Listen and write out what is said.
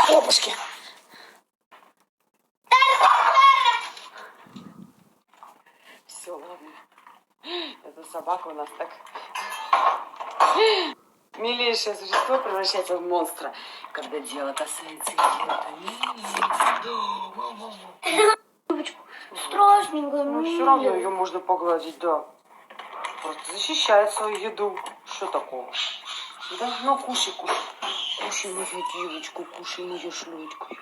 Хлопушки. Все, ладно. Эта собака у нас так... Милейшее существо превращается в монстра, когда дело касается Страшненькая, но все равно ее можно погладить, да. Просто защищает свою еду. Что такого? Да, ну кушай, кушай. Кушай мою девочку, кушай мою шлюдьку.